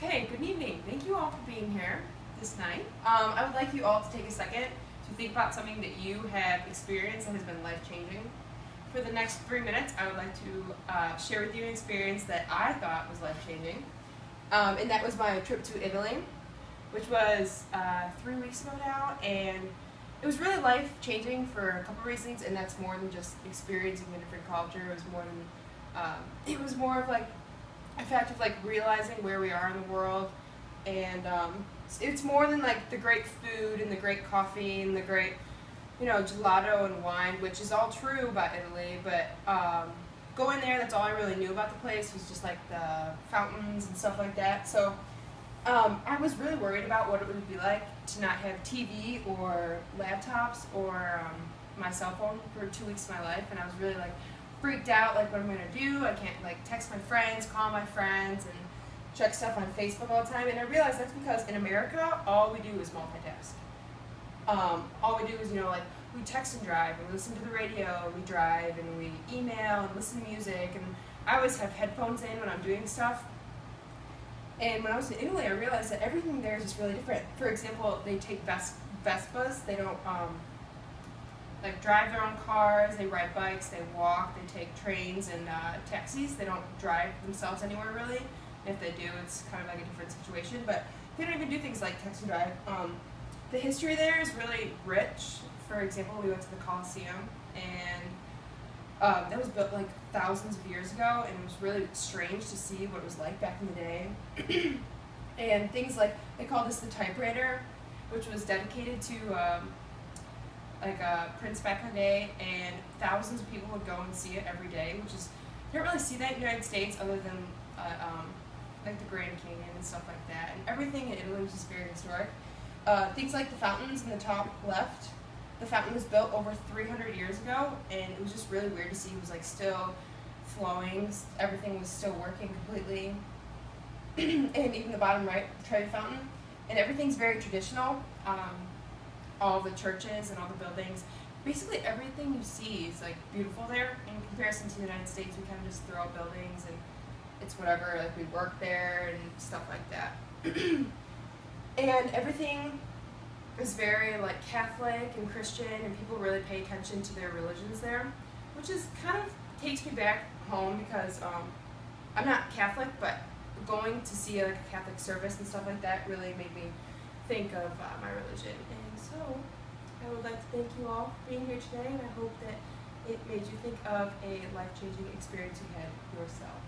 Okay, good evening. Thank you all for being here this night. I would like you all to take a second to think about something that you have experienced that has been life-changing. For the next 3 minutes, I would like to share with you an experience that I thought was life-changing. And that was my trip to Italy, which was 3 weeks ago now, and it was really life-changing for a couple reasons, and that's more than just experiencing a different culture. It was more of like a fact of like realizing where we are in the world, and it's more than like the great food and the great coffee and the great, gelato and wine, which is all true about Italy. But going there, that's all I really knew about the place was just like the fountains and stuff like that. So I was really worried about what it would be like to not have TV or laptops or my cell phone for 2 weeks of my life, and I was really like freaked out, like what I'm gonna do. I can't like text my friends, call my friends, and check stuff on Facebook all the time. And I realized that's because in America, all we do is multitask. All we do is, like we text and drive, and we listen to the radio, and we drive, and we email and listen to music. And I always have headphones in when I'm doing stuff. And when I was in Italy, I realized that everything there is just really different. For example, they take Vespas. They don't like drive their own cars. They ride bikes. They walk. They take trains and taxis. They don't drive themselves anywhere really. If they do, it's kind of like a different situation. But they don't even do things like text and drive. The history there is really rich. For example, we went to the Colosseum, and that was built like thousands of years ago, and it was really strange to see what it was like back in the day. And things like, they call this the typewriter, which was dedicated to a prince back in the day, and thousands of people would go and see it every day, which is, you don't really see that in the United States other than like the Grand Canyon and stuff like that. And everything in Italy was just very historic. Things like the fountains in the top left. The fountain was built over 300 years ago, and it was just really weird to see it was like still flowing. Everything was still working completely. And even the bottom right, the Trevi Fountain. And everything's very traditional. All the churches and all the buildings. Basically everything you see is like beautiful there. In comparison to the United States, we kind of just throw out buildings and it's whatever, like we work there and stuff like that. And everything is very like Catholic and Christian, and people really pay attention to their religions there, which is kind of takes me back home because I'm not Catholic, but going to see like a Catholic service and stuff like that really made me think of my religion. And so I would like to thank you all for being here today, and I hope that it made you think of a life-changing experience you had yourself.